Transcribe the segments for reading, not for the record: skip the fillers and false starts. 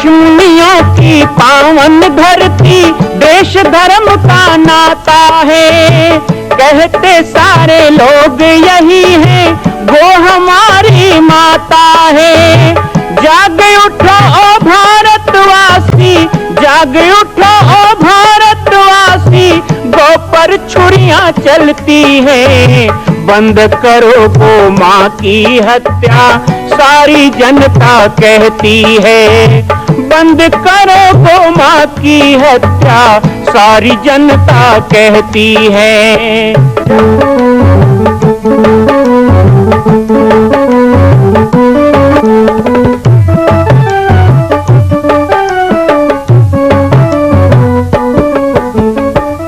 ऋषिमुनियों की पावन धरती, देश धर्म का नाता है। कहते सारे लोग यही है, वो हमारी माता है। जाग उठो ओ भारतवासी, जाग उठो ओ भारतवासी, गौ पर छुरियां चलती हैं। बंद करो गौ माँ की हत्या, सारी जनता कहती है। बंद करो गौ माँ की हत्या, सारी जनता कहती है।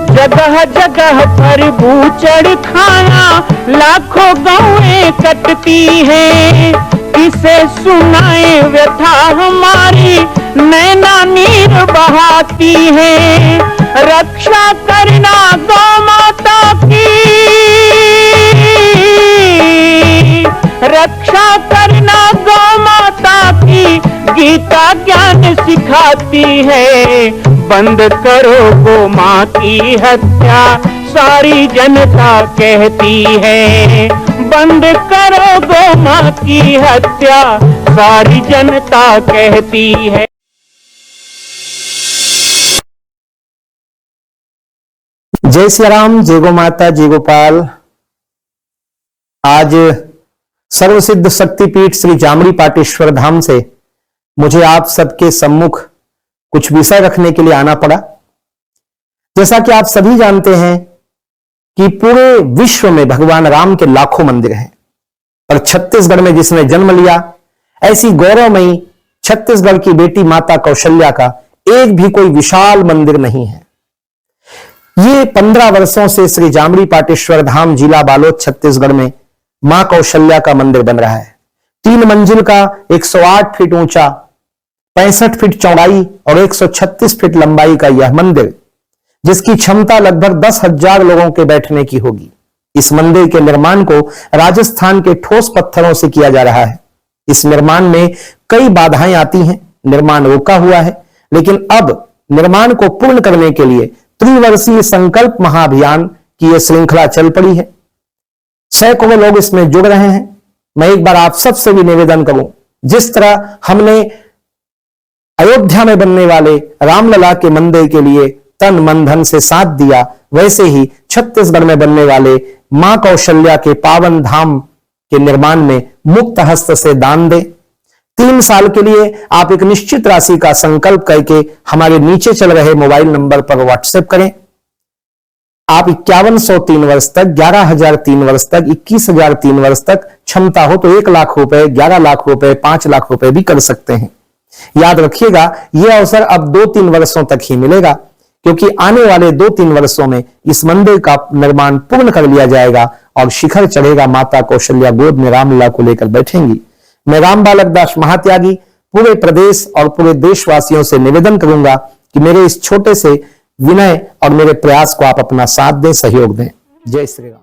जगह जगह पर बूचड़ खाना, लाखों गौएं कटती हैं। किसे सुनाए व्यथा हमारी, नैना नीर बहाती है। रक्षा करना गौ माता की, रक्षा करना गौ माता की, गीता ज्ञान सिखाती है। बंद करो गौ माँ की हत्या, सारी जनता कहती है। बंद करो गौ माँ की हत्या, सारी जनता कहती है। जय श्री राम, जय गो माता, जय गोपाल। आज सर्वसिद्ध शक्तिपीठ श्री जामड़ी पाटेश्वर धाम से मुझे आप सबके सम्मुख कुछ विषय रखने के लिए आना पड़ा। जैसा कि आप सभी जानते हैं कि पूरे विश्व में भगवान राम के लाखों मंदिर हैं, और छत्तीसगढ़ में जिसने जन्म लिया, ऐसी गौरवमयी छत्तीसगढ़ की बेटी माता कौशल्या का एक भी कोई विशाल मंदिर नहीं है। ये 15 वर्षों से श्री जामड़ी पाटेश्वर धाम, जिला बालोद, छत्तीसगढ़ में मां कौशल्या का मंदिर बन रहा है। 3 मंजिल का 108 फीट ऊंचा, 65 फीट चौड़ाई और 136 फीट लंबाई का यह मंदिर, जिसकी क्षमता लगभग 10,000 लोगों के बैठने की होगी। इस मंदिर के निर्माण को राजस्थान के ठोस पत्थरों से किया जा रहा है। इस निर्माण में कई बाधाएं आती हैं, निर्माण रुका हुआ है, लेकिन अब निर्माण को पूर्ण करने के लिए त्रिवर्षीय संकल्प महाअभियान की यह श्रृंखला चल पड़ी है। सैकड़ों लोग इसमें जुड़ रहे हैं। मैं एक बार आप सबसे भी निवेदन करूं, जिस तरह हमने अयोध्या में बनने वाले रामलला के मंदिर के लिए तन मन धन से साथ दिया, वैसे ही छत्तीसगढ़ में बनने वाले मां कौशल्या के पावन धाम के निर्माण में मुक्त हस्त से दान दें। 3 साल के लिए आप एक निश्चित राशि का संकल्प करके हमारे नीचे चल रहे मोबाइल नंबर पर व्हाट्सएप करें। आप 5100 3 वर्ष तक, 11,000 3 वर्ष तक, 21,000 3 वर्ष तक, क्षमता हो तो 1 लाख रुपए, 11 लाख रुपए, 5 लाख रुपए भी कर सकते हैं। याद रखिएगा, यह अवसर अब 2-3 वर्षों तक ही मिलेगा, क्योंकि आने वाले 2-3 वर्षों में इस मंदिर का निर्माण पूर्ण कर लिया जाएगा और शिखर चढ़ेगा। माता कौशल्या गोद में रामलला को लेकर बैठेंगी। मैं राम बालक दास महात्यागी पूरे प्रदेश और पूरे देशवासियों से निवेदन करूंगा कि मेरे इस छोटे से विनय और मेरे प्रयास को आप अपना साथ दें, सहयोग दें। जय श्री राम।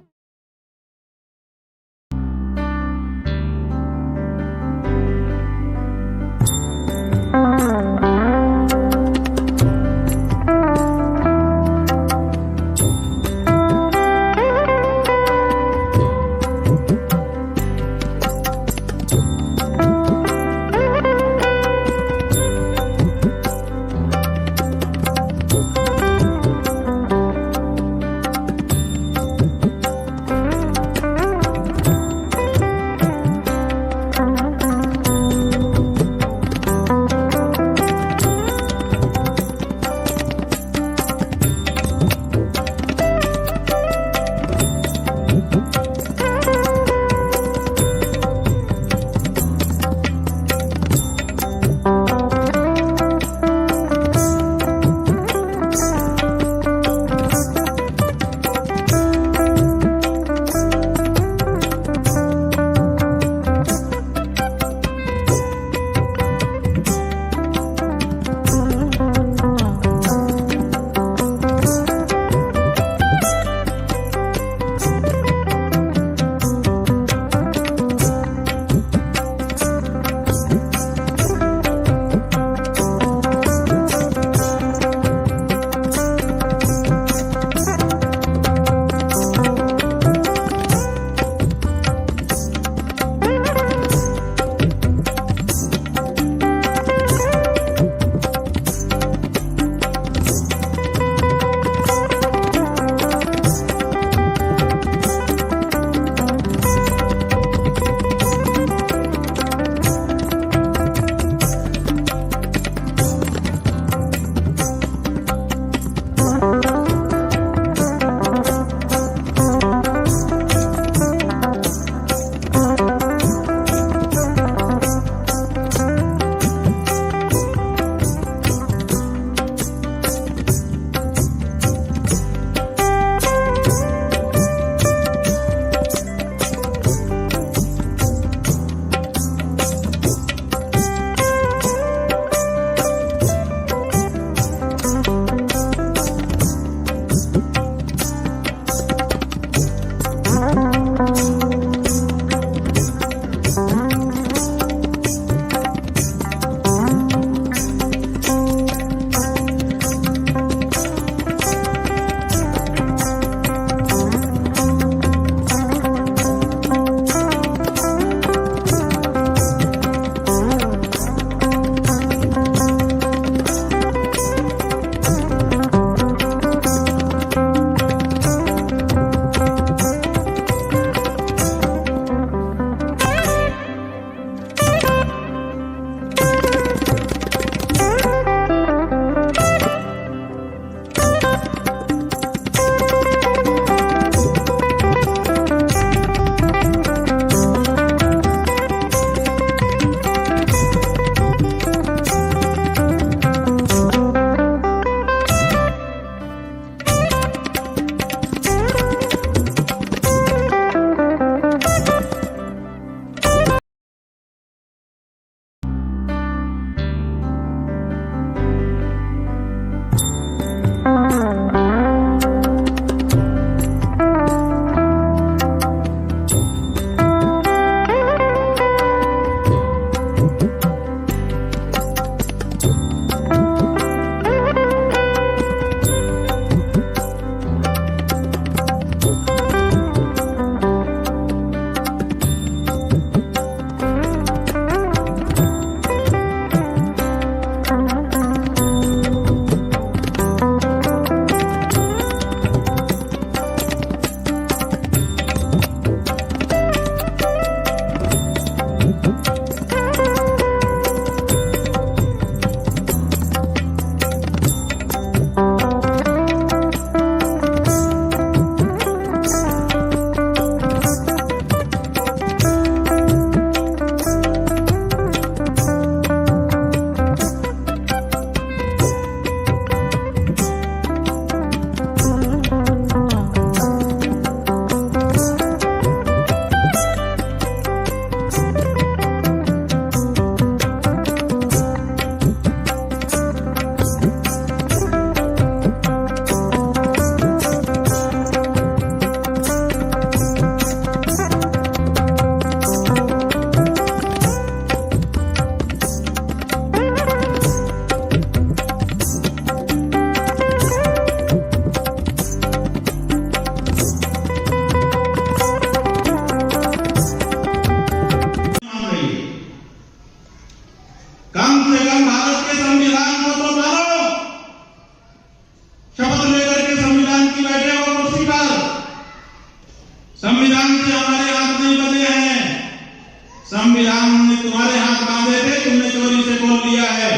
संविधान ने तुम्हारे हाथ बांधे थे, तुमने चोरी से बोल दिया है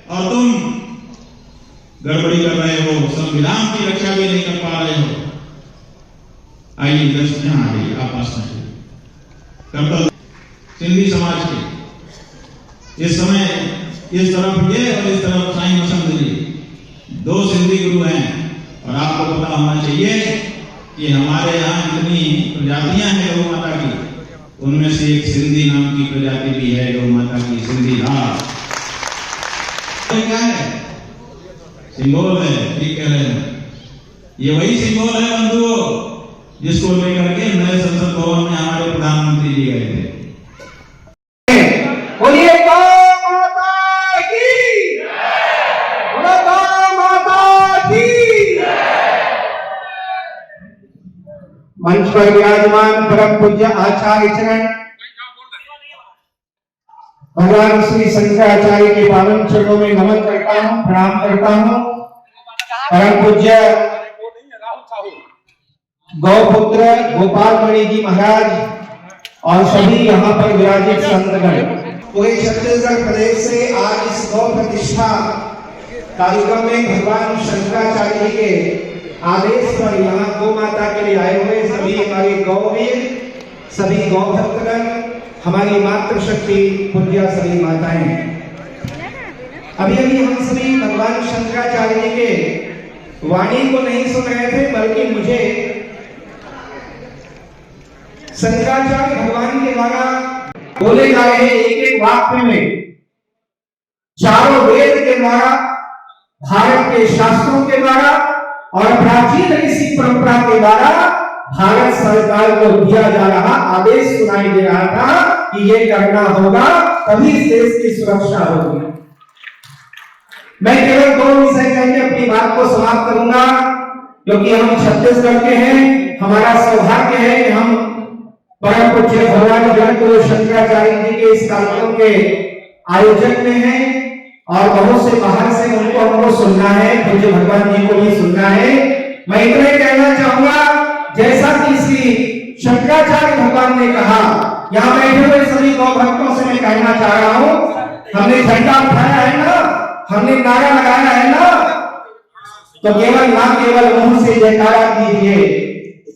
और तुम गड़बड़ी कर रहे हो, संविधान की रक्षा भी नहीं कर पा रहे हो। आइए दर्शक यहां आ गई आपस में कर्तव्य सिंधी समाज के इस समय इस तरफ ये और इस तरफ साईं वसंत जी, दो सिंधी गुरु हैं। और आपको पता होना चाहिए कि हमारे यहाँ जितनी प्रजातियां हैं गौ माता की, उनमें से एक सिंधी नाम की प्रजाति भी है गौ माता की, सिंधी राज। तो क्या है? सिंबल है, ठीक कह रहे हैं। ये वही सिंबल है बंधुओं जिसको लेकर के नए संसद भवन में हमारे प्रधानमंत्री जी गए थे। बोलिए गौ माता की, बोलो गौ माता की। मंच पर विराजमान परम पूज्य आचार्य चरण भगवान श्री शंकराचार्य के पावन चरणों में नमन करता हूँ, प्रणाम करता हूँ। परम पूज्य गौपुत्र गोपाल मणि जी महाराज और सभी यहाँ पर विराजित संतगण, पूरे छत्तीसगढ़ प्रदेश से आज इस गौ प्रतिष्ठा कार्यक्रम में भगवान शंकराचार्य जी के आदेश पर यहाँ गौ माता के लिए आए हुए सभी हमारे गौवीर, सभी गौ भक्तगण, हमारी मातृशक्ति पूज्य सभी माताएं। अभी अभी हम सभी भगवान शंकराचार्य जी के वाणी को नहीं सुन रहे थे, बल्कि मुझे शंकराचार्य भगवान के द्वारा बोले जा रहे एक एक वाक्य में चारों वेद के द्वारा, भारत के शास्त्रों के द्वारा और प्राचीन ऋषि परंपरा के द्वारा भारत सरकार को दिया जा रहा आदेश सुनाई दे रहा था कि ये करना होगा, तभी इस देश की सुरक्षा होगी। मैं केवल दो विषय कह के अपनी बात को समाप्त करूंगा, क्योंकि हम छत्तीसगढ़ के हैं। हमारा सौभाग्य है कि हम परम पूज्य भगवान जगतगुरु शंकराचार्य जी के इस कार्यक्रम के आयोजक में हैं और बहुत से बाहर से हमको सुनना है, पूज्य भगवान जी को भी सुनना है। मैं इतना ही कहना चाहूंगा, जैसा कि श्री शंकराचार्य भगवान ने कहा, यहाँ बैठे हुए सभी गौ भक्तों से मैं कहना चाह रहा हूँ, हमने झंडा उठाया है ना, हमने नारा लगाया है ना, तो ना केवल मुंह से जयकारा कीजिए,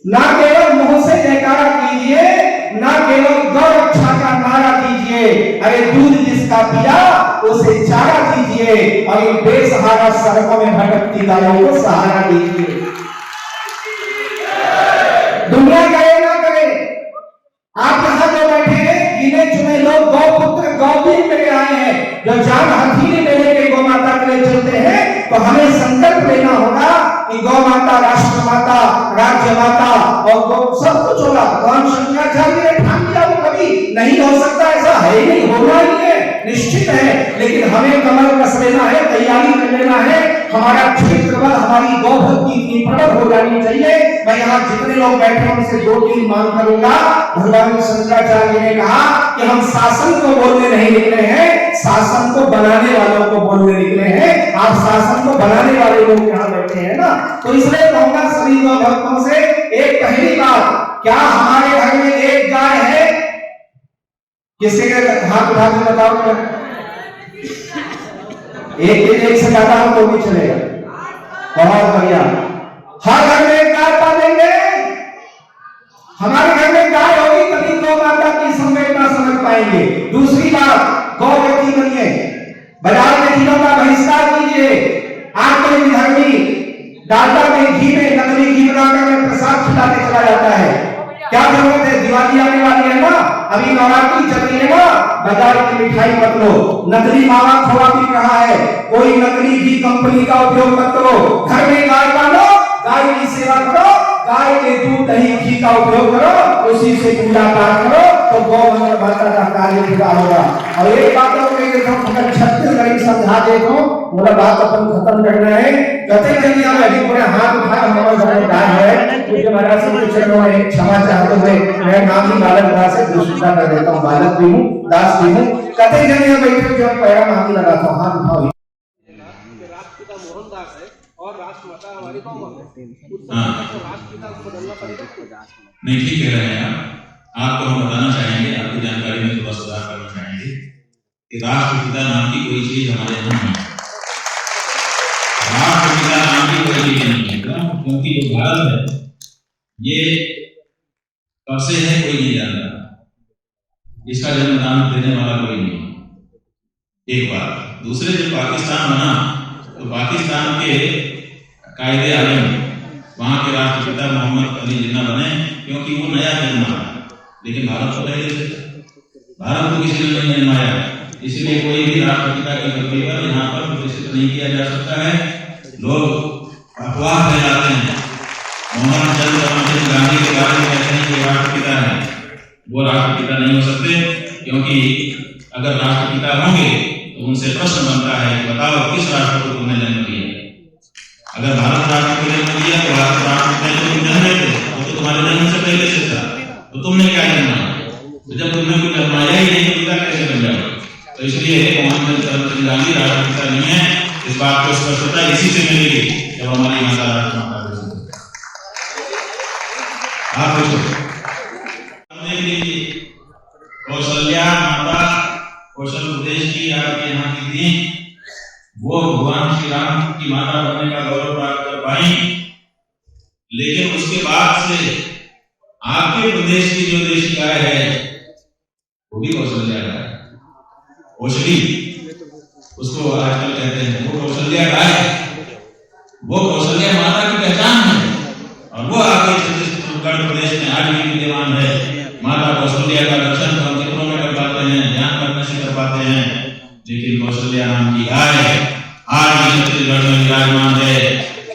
ना केवल मुंह से जयकारा कीजिए, ना केवल गौ रक्षा का नारा दीजिए, अरे दूध जिसका पिया उसे चारा दीजिए और इन बेसहारा सड़कों में भटकती गायों को सहारा दीजिए। दुनिया करे ना करे, आप यहाँ जो बैठे हैं गिने चुने लोग गौपुत्र गौवीर मेरे आए हैं, जो जान हथेली में लेके गौ माता के लिए चलते हैं, तो हमें संकल्प लेना होगा कि गौ माता राष्ट्र माता, राज्य माता और गौ सब कुछ होगा। भगवान शंकराचार्य ने ठान दिया, वो कभी नहीं हो सकता, ऐसा है नहीं, होना ही है, निश्चित है। लेकिन हमें कमर कस लेना है, तैयारी कर लेना है, हमारा क्षेत्र पर हमारी गौ भक्ति की प्रबल हो जानी चाहिए। मैं यहाँ जितने लोग बैठे हैं उनसे दो तीन मांग करूंगा। भगवान शंकराचार्य ने कहा कि हम शासन को बोलने नहीं निकले हैं, शासन को बनाने वालों को बोलने निकले हैं। आप शासन को बनाने वाले लोग यहाँ बैठे हैं ना, तो इसलिए कहूंगा सभी गौ भक्तों से एक पहली बात, क्या हमारे घर में एक गाय है? किसके हाथ उठा के बताओ। एक से ज्यादा हो तो भी चलेगा, बहुत बढ़िया। हर घर में गाय पालेंगे, हमारे घर में गाय होगी तभी गौ माता की संवेदना समझ पाएंगे। दूसरी बात, गौवती बनिए, बाजार में घीओं का बहिष्कार कीजिए। आपके विधर्मी डालडा में घी में नकली घी बनाकर प्रसाद खिलाने चला जाता है, क्या जरूरत है? दिवाली आने वाली है ना, अभी नवरात्रि चल रही है ना, बाजार की मिठाई मत लो। नकली मावा खोआ भी रहा है, कोई नकली घी कंपनी का उपयोग मत करो। घर में गाय पालो, गाय की सेवा करो, गाय के दूध दही घी का उपयोग करो, उसी से पूजा पाठ करो, तो गौ माता का कार्य पूरा होगा। और एक बात और अगर छत्तीसगढ़ी समझा दे तो पूरा बात अपन खत्म करना है। कथे दुनिया में अभी पूरे हाथ उठाए हमारा घर में गाय है, मुझे महाराज से चरणों में क्षमा चाहते हुए मैं नाम ही बालक दास से दूसरा कर देता हूँ। बालक भी हूँ, दास भी हूँ। कथे दुनिया बैठे जो पैरा मांगी लगाता हूँ, हाथ उठाओ। राष्ट्रपिता मोहनदास है और राष्ट्रमाता हमारी गौ माता है। राष्ट्रपिता को बदलना पड़ेगा। नहीं, ठीक कह रहे हैं आप। आपको हम बताना चाहेंगे, आपकी जानकारी में थोड़ा सुधार करना चाहेंगे कि राष्ट्रपिता नाम की कोई चीज हमारे यहाँ नहीं है। राष्ट्रपिता नाम की कोई चीज नहीं है, क्योंकि जो भारत है ये कब से है कोई नहीं जानता, इसका जन्मदान देने वाला कोई नहीं। एक बात। दूसरे, जब पाकिस्तान बना तो पाकिस्तान के कायदे आजम वहां के राष्ट्रपिता मोहम्मद अली जिन्ना बने, क्योंकि वो नया जन्मा है। लेकिन भारत तो पहले से, भारत को किसी ने नहीं जन्माया, इसलिए कोई भी राष्ट्रपिता की गलती पर यहाँ पर प्रतिष्ठित नहीं किया जा सकता है। लोग अफवाह फैलाते हैं, मोहम्मद गांधी के बारे में कहते हैं कि राष्ट्रपिता है, वो राष्ट्रपिता नहीं हो सकते, क्योंकि अगर राष्ट्रपिता होंगे तो उनसे प्रश्न बनता है कि बताओ किस राष्ट्र को तुमने जन्म दिया। अगर भारत राष्ट्र को जन्म दिया तो भारत राष्ट्र पहले तुम जन्मे थे, वो तो तुम्हारे जन्म से पहले से था, तो तुमने क्या जन्माया? तो जब तुमने कुछ जन्माया ही नहीं तो पिता कैसे बन जाओ? तो इसलिए मोहम्मद गांधी राष्ट्रपिता नहीं है। इस बात को स्पष्टता इसी से मिलेगी जब हमारी माता राष्ट्रमाता आप कौशल्या माता कौशल प्रदेश की आपके यहाँ की थी, वो भगवान श्री राम की माता बनने का गौरव प्राप्त कर पाई। लेकिन उसके बाद से आपके प्रदेश की जो देशी गाय है वो भी कौशल्या गाय, कौशली उसको आजकल कहते हैं, वो कौशल्या गाय, वो कौशल्या माता की पहचान है। और वो आपके छत्तीसगढ़ प्रदेश में आज भी विद्यमान है। माता कौशल्या का दर्शन हम चित्रों में कर पाते हैं, ध्यान करने से कर पाते हैं, लेकिन कौशल्या नाम की गाय आज भी छत्तीसगढ़ में विराजमान है।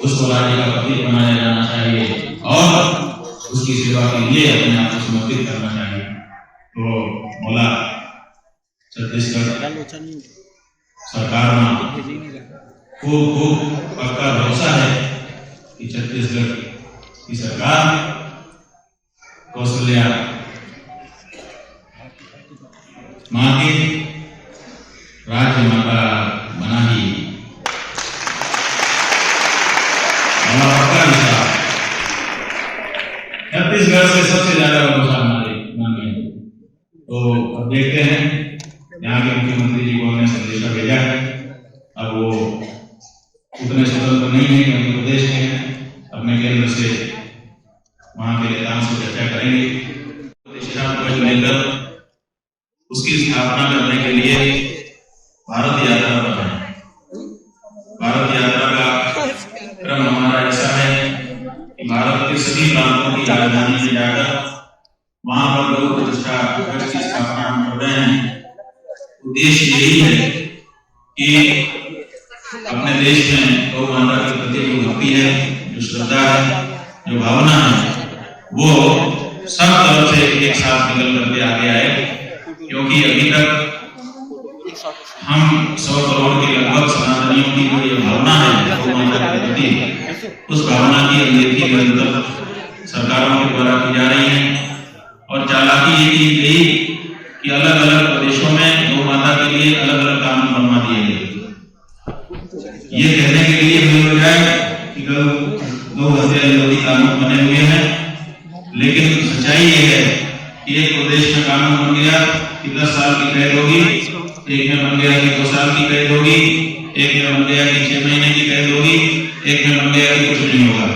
उसको राज्य का प्रतीक बनाया जाना चाहिए और उसकी सेवा के लिए अपने आप को समर्पित करना चाहिए। तो बोला छत्तीसगढ़ सरकार में खूब पक्का भरोसा है कि छत्तीसगढ़ की सरकार कौशल्या मां की राज्य माता बना ही छत्तीसगढ़ से सबसे ज्यादा भरोसा हमारे मन में। तो अब देखते हैं, यहाँ के मुख्यमंत्री जी को हमने संदेशा भेजा है। अब वो उतने स्वतंत्र नहीं है क्योंकि प्रदेश के हैं, अपने केंद्र से वहां के नेताओं से चर्चा करेंगे, लेकर उसकी स्थापना करने के लिए भारत यात्रा पर है। भारत यात्रा का क्रम हमारा ऐसा है कि भारत के सभी प्रांतों की राजधानी में जाकर वहां पर गौ प्रतिष्ठा की स्थापना हम कर रहे हैं। उद्देश्य यही है कि अपने देश में गौ माता के प्रति जो भक्ति है, जो श्रद्धा है, जो भावना है, वो सब तरफ से एक साथ निकल करके आगे आए। क्योंकि अभी तक हम 100 करोड़ के लगभग सनातनियों की जो ये भावना है गौ माता के प्रति, उस भावना की अनदेखी निरंतर सरकारों के द्वारा की जा रही है। और चालाकी ये की गई कि अलग अलग प्रदेशों में गौ माता के लिए अलग अलग कानून बनवा दिए गए, ये कहने के लिए हो जाए कि गौ हत्या विरोधी कानून बने हुए हैं। लेकिन सच्चाई ये है कि एक प्रदेश में कानून बन गया कि 10 साल की कैद होगी, एक में बन गया कि 2 साल की कैद होगी, एक में बन गया कि 6 महीने की कैद होगी, एक में बन गया कि कुछ नहीं होगा,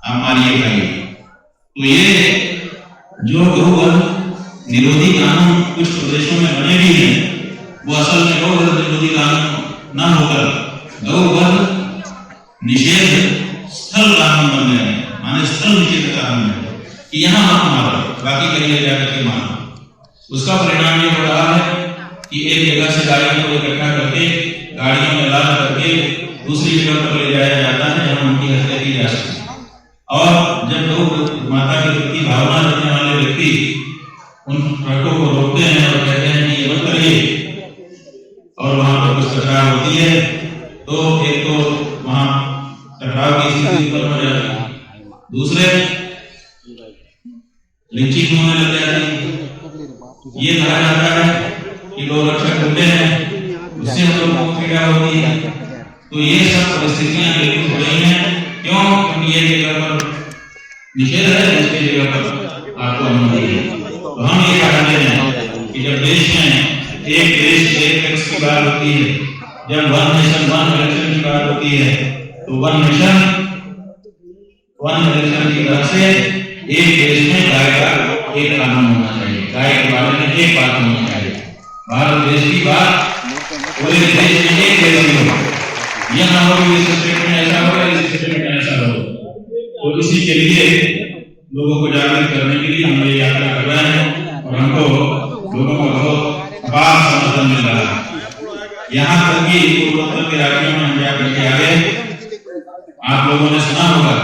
आप मानिए खाइए। तो ये जो गौवध निरोधी कानून कुछ प्रदेशों में बने भी हैं, वो असल में गौवध निरोधी कानून न होकर गौवध निषेध स्थल कानून बन गए, माने स्थल निषेध कानून है कि यहाँ मत मारो, बाकी कहीं जाकर के मारो। उसका परिणाम ये हो रहा है कि एक जगह से गाड़ियों को इकट्ठा करके गाड़ियों में लाद करके दूसरी जगह पर ले जाया जाता है जहाँ उनकी हत्या की जा सके। और जब लोग माता के प्रति भावना रखने वाले व्यक्ति उन ट्रकों को रोकते हैं और कहते हैं कि ये मत करिए, और वहां पर कुछ टकराव होती है, तो एक तो वहां टकराव की स्थिति उत्पन्न हो जाती है, दूसरे लिंचिंग होने लग जाती है। ये कहा जाता है कि गौ रक्षक होते हैं, उससे हम लोगों को पीड़ा होती है। तो ये सब परिस्थितियां बिल्कुल हो रही हैं। क्यों? क्योंकि ये जगह पर निषेध है, दूसरी जगह पर आपको अनुमति है। तो हम ये चाहते हैं कि कि जब देश में एक देश एक टैक्स की बात होती है, जब वन नेशन वन इलेक्शन की बात होती है, तो वन नेशन वन इलेक्शन की तरफ से एक देश में गाय का एक कानून होना चाहिए, गाय के बारे में एक बात होनी चाहिए। भारत देश की बात पूरे देश में एक जैसी हो, यह ना हो कि इस स्टेट में ऐसा हो इस स्टेट में ऐसा हो। तो इसी के लिए लोगों को जागरूक करने के लिए हम ये यात्रा कर रहे हैं और हमको लोगों को बहुत अपार समर्थन मिल रहा है। यहाँ तक कि पूर्वोत्तर के राज्यों में हम जाकर के आ गए। आप लोगों ने सुना होगा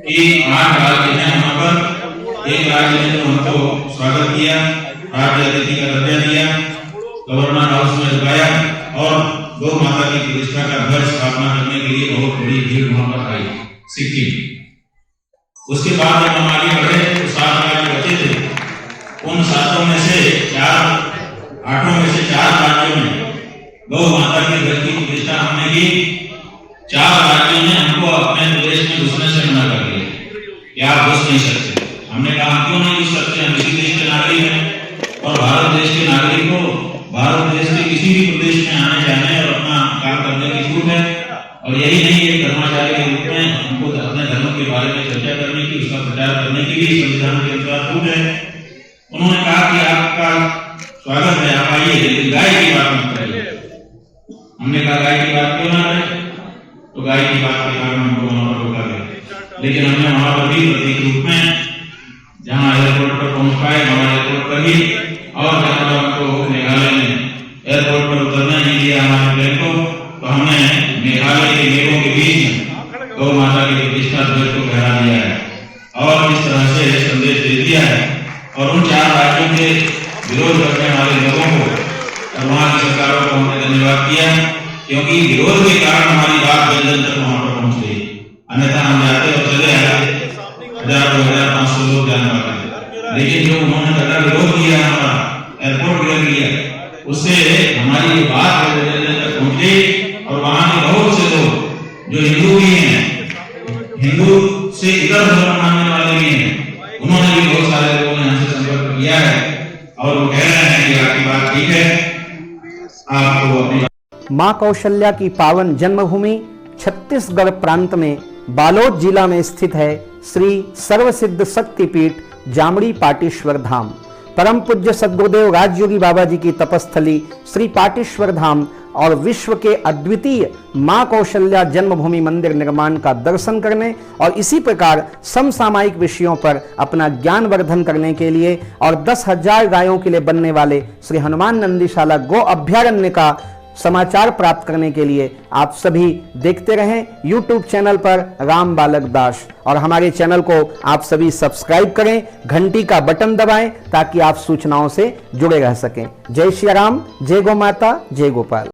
कि 8 राज्य हैं वहां पर, एक राज्य ने तो हमको स्वागत किया, राज्य अतिथि का दर्जा दिया, गवर्नर हाउस में रुकाया और गौ माता की प्रतिष्ठा का ध्वज स्थापना करने के लिए बहुत बड़ी भीड़ वहां पर आई सिक्किम। उसके बाद जब हम आगे बढ़े तो 7 राज्य बचे थे, उन 7 में से 8 में से 4 राज्यों में गौ माता की ध्वज की प्रतिष्ठा हमने की। 4 राज्यों ने हमको अपने प्रदेश में घुसने से मना कर दिया कि आप घुस नहीं सकते। हमने कहा क्यों नहीं घुस सकते, हम इसी देश के नागरिक हैं और भारत देश के नागरिक को भारत देश के किसी भी प्रदेश में आने जाने और अपना काम करने की छूट है। और यही नहीं, एक धर्माचार्य के रूप में हमको अपने धर्म के बारे में चर्चा करने की, उसका प्रचार करने की भी संविधान के अनुसार छूट है। उन्होंने कहा कि आपका स्वागत है, आप आइए, लेकिन गाय की बात मत करिए। हमने कहा गाय की बात क्यों ना करें, तो गाय की बात के कारण हमको वहां पर रोका गया। लेकिन हमने वहां पर भी प्रतीक रूप में जहां एयरपोर्ट पर पहुंच पाए वहां एयरपोर्ट पर ही, और जहां पर हमको मेघालय में एयरपोर्ट पर उतरना नहीं दिया हमारे प्लेन को, तो हमने मेघालय के मेघों के बीच में गौ माता की प्रतिष्ठा ध्वज को फहरा दिया है और इस तरह से संदेश दे दिया है। और उन 4 राज्यों के विरोध करने वाले लोगों को और वहां की सरकारों को हमने धन्यवाद किया, क्योंकि विरोध के कारण हमारी बात जन जन तक वहां पर पहुंच गई। अन्यथा हम जाते और चले आते 1000-2500 लोग जान पाते, लेकिन जो उन्होंने कड़ा विरोध किया, हमारा एयरपोर्ट गिर गया, उससे हमारी बात जन जन तक पहुंच गई। और वहां के बहुत से लोग जो हिंदू भी हैं, हिंदू से इतर धर्म मानने वाले भी हैं, उन्होंने भी बहुत सारे लोगों ने हमसे संपर्क किया है और वो कह रहे हैं कि आपकी बात ठीक है, आपको अपनी मां कौशल्या की पावन जन्मभूमि छत्तीसगढ़ प्रांत में बालोद जिला में स्थित है श्री सर्वसिद्ध शक्तिपीठ जामड़ी पाटेश्वर धाम। परम पूज्य सद्गुरुदेव राजयोगी बाबा जी की तपस्थली श्री पाटेश्वर धाम और विश्व के अद्वितीय मां कौशल्या जन्मभूमि मंदिर निर्माण का दर्शन करने और इसी प्रकार समसामयिक विषयों पर अपना ज्ञान वर्धन करने के लिए और 10,000 गायों के लिए बनने वाले श्री हनुमान नंदीशाला गो अभ्यारण्य का समाचार प्राप्त करने के लिए आप सभी देखते रहें YouTube चैनल पर राम बालक दास, और हमारे चैनल को आप सभी सब्सक्राइब करें, घंटी का बटन दबाएं ताकि आप सूचनाओं से जुड़े रह सकें। जय श्री राम, जय गौ माता, जय गोपाल।